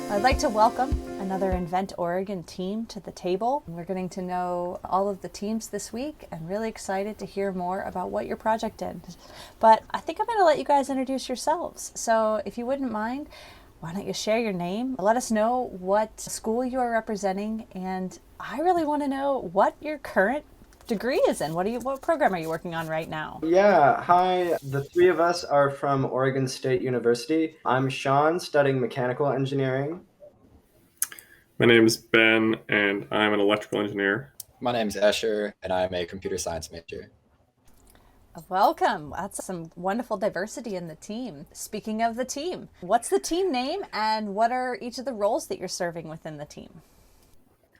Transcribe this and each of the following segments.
I'd like to welcome another Invent Oregon team to the table. We're getting to know all of the teams this week and really excited to hear more about what your project did. But I think I'm going to let you guys introduce yourselves. So if you wouldn't mind, why don't you share your name? Let us know what school you are representing, and I really want to know what your current degree is in. What program are you working on right now? Yeah, hi. The three of us are from Oregon State University. I'm Sean, studying mechanical engineering. My name is Ben, and I'm an electrical engineer. My name's Escher, and I'm a computer science major. Welcome. That's some wonderful diversity in the team. Speaking of the team, what's the team name and what are each of the roles that you're serving within the team?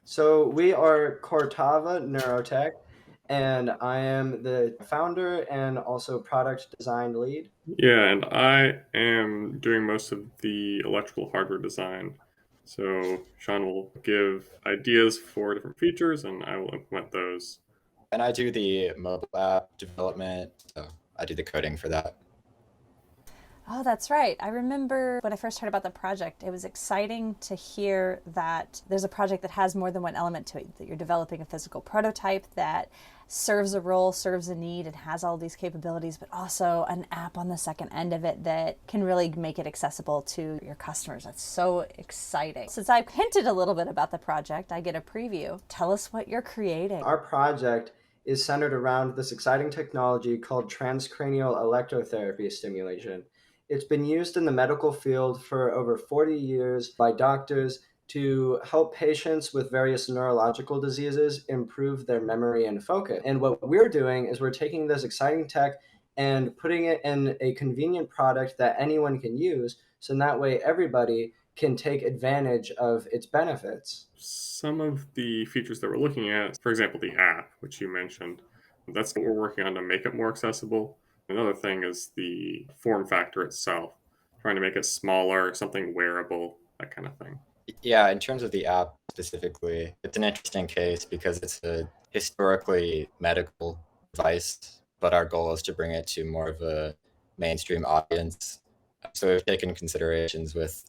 So we are Cortava Neurotech, and I am the founder and also product design lead. Yeah, and I am doing most of the electrical hardware design. So Sean will give ideas for different features, and I will implement those. And I do the mobile app development, so I do the coding for that. Oh, that's right. I remember when I first heard about the project, it was exciting to hear that there's a project that has more than one element to it, that you're developing a physical prototype that serves a role, serves a need, and has all these capabilities, but also an app on the second end of it that can really make it accessible to your customers. That's so exciting. Since I've hinted a little bit about the project, I get a preview. Tell us what you're creating. Our project is centered around this exciting technology called transcranial electrotherapy stimulation. It's been used in the medical field for over 40 years by doctors to help patients with various neurological diseases improve their memory and focus. And what we're doing is we're taking this exciting tech and putting it in a convenient product that anyone can use, so that way everybody can take advantage of its benefits. Some of the features that we're looking at, for example, the app, which you mentioned, that's what we're working on to make it more accessible. Another thing is the form factor itself, trying to make it smaller, something wearable, that kind of thing. Yeah, in terms of the app specifically, it's an interesting case because it's a historically medical device, but our goal is to bring it to more of a mainstream audience. So we've taken considerations with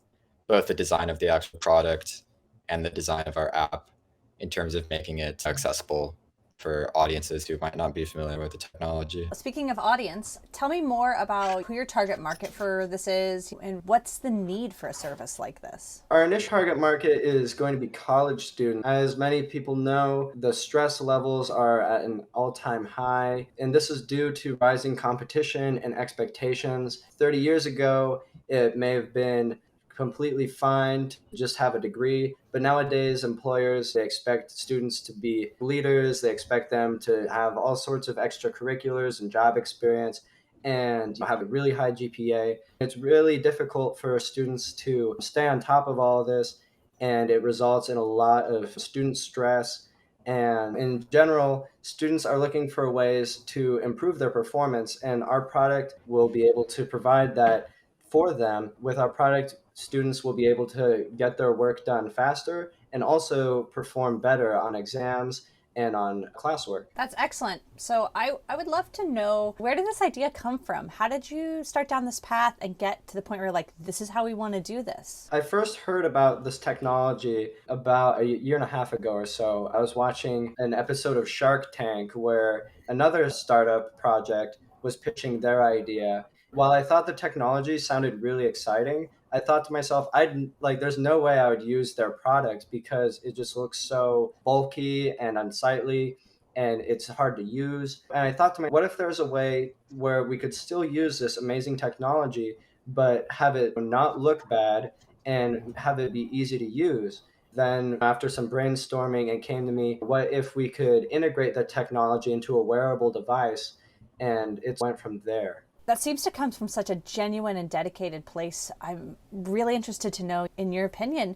both the design of the actual product and the design of our app in terms of making it accessible for audiences who might not be familiar with the technology. Speaking of audience, tell me more about who your target market for this is and what's the need for a service like this? Our initial target market is going to be college students. As many people know, the stress levels are at an all-time high, and this is due to rising competition and expectations. 30 years ago, it may have been completely fine to just have a degree, but nowadays employers, they expect students to be leaders, they expect them to have all sorts of extracurriculars and job experience and have a really high GPA. It's really difficult for students to stay on top of all of this, and it results in a lot of student stress. And in general, students are looking for ways to improve their performance, and our product will be able to provide that for them. With our product, students will be able to get their work done faster and also perform better on exams and on classwork. That's excellent. So I would love to know, where did this idea come from? How did you start down this path and get to the point where you're like, this is how we want to do this? I first heard about this technology about a year and a half ago or so. I was watching an episode of Shark Tank where another startup project was pitching their idea. While I thought the technology sounded really exciting, I thought to myself, there's no way I would use their product because it just looks so bulky and unsightly and it's hard to use. And I thought to myself, what if there's a way where we could still use this amazing technology, but have it not look bad and have it be easy to use? Then, after some brainstorming, it came to me, what if we could integrate the technology into a wearable device? And it went from there. That seems to come from such a genuine and dedicated place. I'm really interested to know, in your opinion,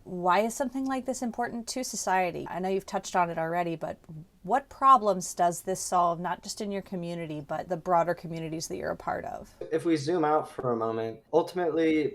why is something like this important to society? I know you've touched on it already, but what problems does this solve, not just in your community, but the broader communities that you're a part of? If we zoom out for a moment, ultimately,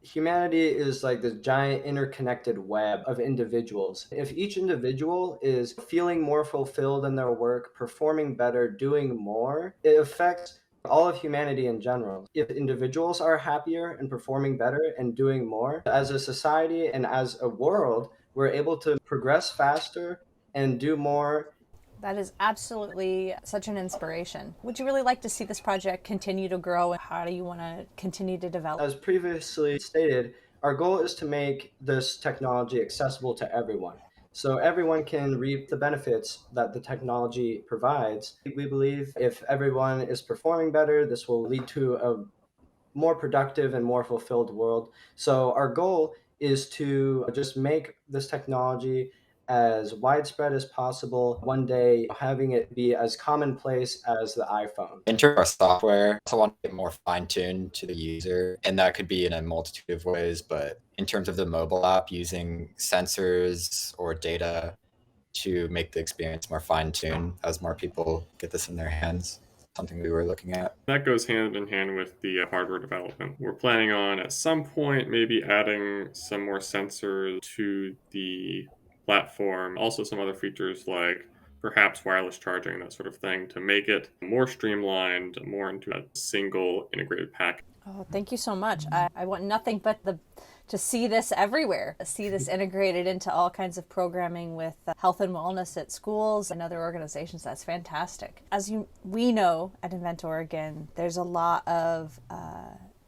humanity is like this giant interconnected web of individuals. If each individual is feeling more fulfilled in their work, performing better, doing more, it affects all of humanity in general. If individuals are happier and performing better and doing more, as a society and as a world, we're able to progress faster and do more. That is absolutely such an inspiration. Would you really like to see this project continue to grow? How do you want to continue to develop? As previously stated, our goal is to make this technology accessible to everyone, so everyone can reap the benefits that the technology provides. We believe if everyone is performing better, this will lead to a more productive and more fulfilled world. So our goal is to just make this technology as widespread as possible, one day having it be as commonplace as the iPhone. In terms of our software, I also want to get more fine-tuned to the user, and that could be in a multitude of ways, but in terms of the mobile app, using sensors or data to make the experience more fine-tuned as more people get this in their hands, something we were looking at. That goes hand in hand with the hardware development. We're planning on at some point maybe adding some more sensors to the platform, also some other features like perhaps wireless charging, that sort of thing, to make it more streamlined, more into a single integrated package. Oh, thank you so much. I want nothing but to see this everywhere, see this integrated into all kinds of programming with health and wellness at schools and other organizations. That's fantastic. As we know at InventOR, again, there's a lot of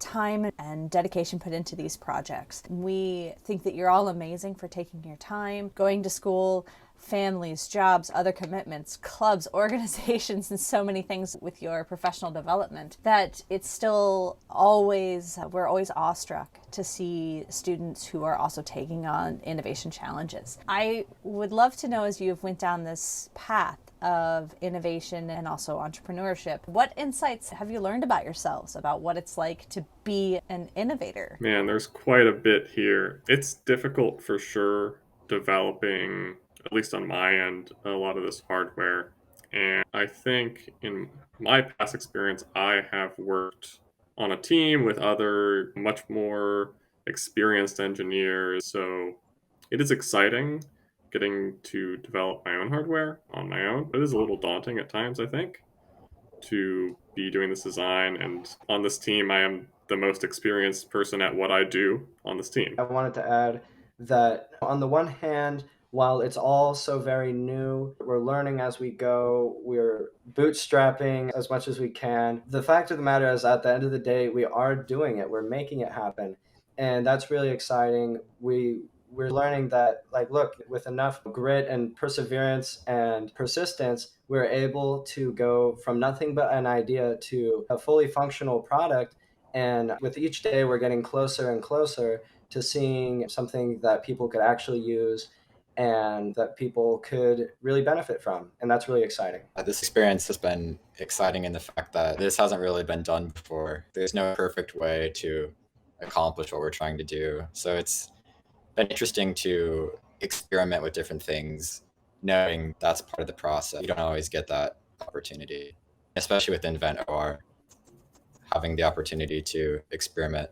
time and dedication put into these projects. We think that you're all amazing for taking your time, going to school, families, jobs, other commitments, clubs, organizations, and so many things with your professional development, that it's still always, we're always awestruck to see students who are also taking on innovation challenges. I would love to know, as you've went down this path of innovation and also entrepreneurship, what insights have you learned about yourselves, about what it's like to be an innovator? Man, there's quite a bit here. It's difficult for sure developing, at least on my end, a lot of this hardware. And I think in my past experience, I have worked on a team with other much more experienced engineers. So it is exciting getting to develop my own hardware on my own. It is a little daunting at times, I think, to be doing this design. And on this team, I am the most experienced person at what I do on this team. I wanted to add that on the one hand, while it's all so very new, we're learning as we go, we're bootstrapping as much as we can. The fact of the matter is, at the end of the day, we are doing it, we're making it happen. And that's really exciting. We're learning that, like, look, with enough grit and perseverance and persistence, we're able to go from nothing but an idea to a fully functional product. And with each day, we're getting closer and closer to seeing something that people could actually use and that people could really benefit from. And that's really exciting. This experience has been exciting in the fact that this hasn't really been done before. There's no perfect way to accomplish what we're trying to do. So it's been interesting to experiment with different things, knowing that's part of the process. You don't always get that opportunity, especially with InventOR. Having the opportunity to experiment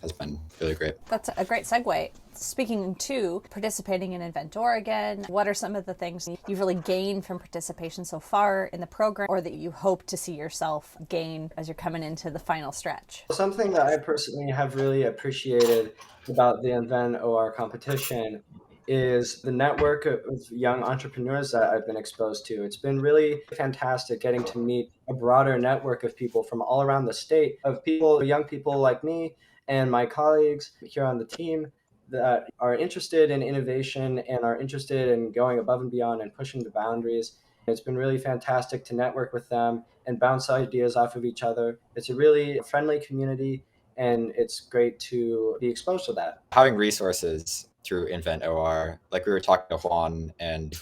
has been really great. That's a great segue. Speaking to participating in InventOR again, what are some of the things you've really gained from participation so far in the program, or that you hope to see yourself gain as you're coming into the final stretch? Something that I personally have really appreciated about the InventOR competition is the network of young entrepreneurs that I've been exposed to. It's been really fantastic getting to meet a broader network of people from all around the state, of people, young people like me and my colleagues here on the team that are interested in innovation and are interested in going above and beyond and pushing the boundaries. It's been really fantastic to network with them and bounce ideas off of each other. It's a really friendly community, and it's great to be exposed to that. Having resources through InventOR, like we were talking to Juan, and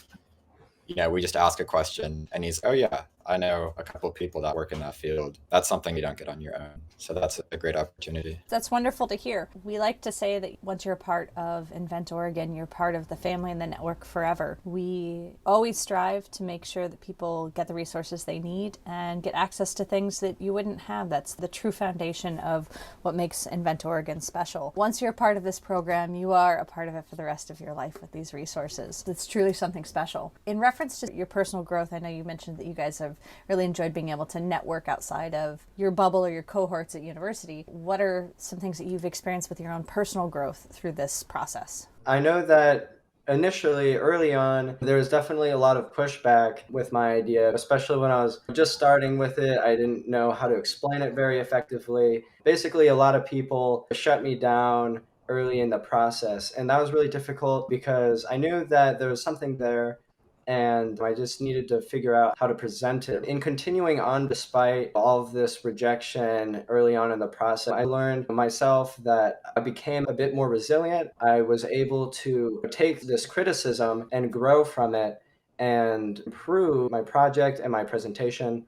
we just ask a question and he's, oh yeah, I know a couple of people that work in that field. That's something you don't get on your own. So that's a great opportunity. That's wonderful to hear. We like to say that once you're a part of InventOR, again, you're part of the family and the network forever. We always strive to make sure that people get the resources they need and get access to things that you wouldn't have. That's the true foundation of what makes InventOR again special. Once you're a part of this program, you are a part of it for the rest of your life with these resources. It's truly something special. In reference to your personal growth, I know you mentioned that you guys have I've really enjoyed being able to network outside of your bubble or your cohorts at university. What are some things that you've experienced with your own personal growth through this process? I know that initially, early on, there was definitely a lot of pushback with my idea, especially when I was just starting with it. I didn't know how to explain it very effectively. Basically, a lot of people shut me down early in the process. And that was really difficult because I knew that there was something there and I just needed to figure out how to present it. In continuing on, despite all of this rejection early on in the process, I learned myself that I became a bit more resilient. I was able to take this criticism and grow from it and improve my project and my presentation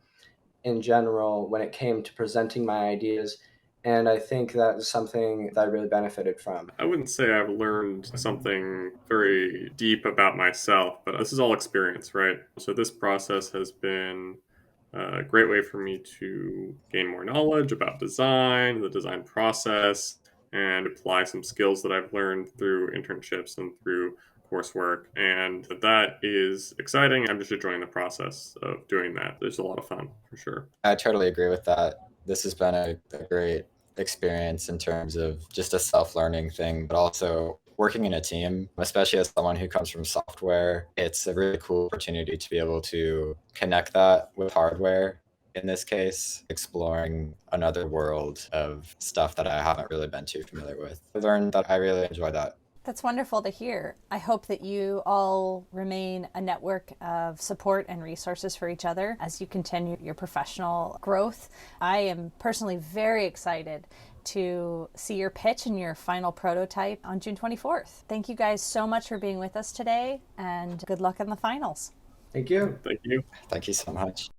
in general when it came to presenting my ideas. And I think that is something that I really benefited from. I wouldn't say I've learned something very deep about myself, but this is all experience, right? So this process has been a great way for me to gain more knowledge about design, the design process, and apply some skills that I've learned through internships and through coursework. And that is exciting. I'm just enjoying the process of doing that. There's a lot of fun, for sure. I totally agree with that. This has been a great experience in terms of just a self-learning thing, but also working in a team, especially as someone who comes from software. It's a really cool opportunity to be able to connect that with hardware. In this case, exploring another world of stuff that I haven't really been too familiar with. I learned that I really enjoy that. That's wonderful to hear. I hope that you all remain a network of support and resources for each other as you continue your professional growth. I am personally very excited to see your pitch and your final prototype on June 24th. Thank you guys so much for being with us today, and good luck in the finals. Thank you. Thank you. Thank you so much.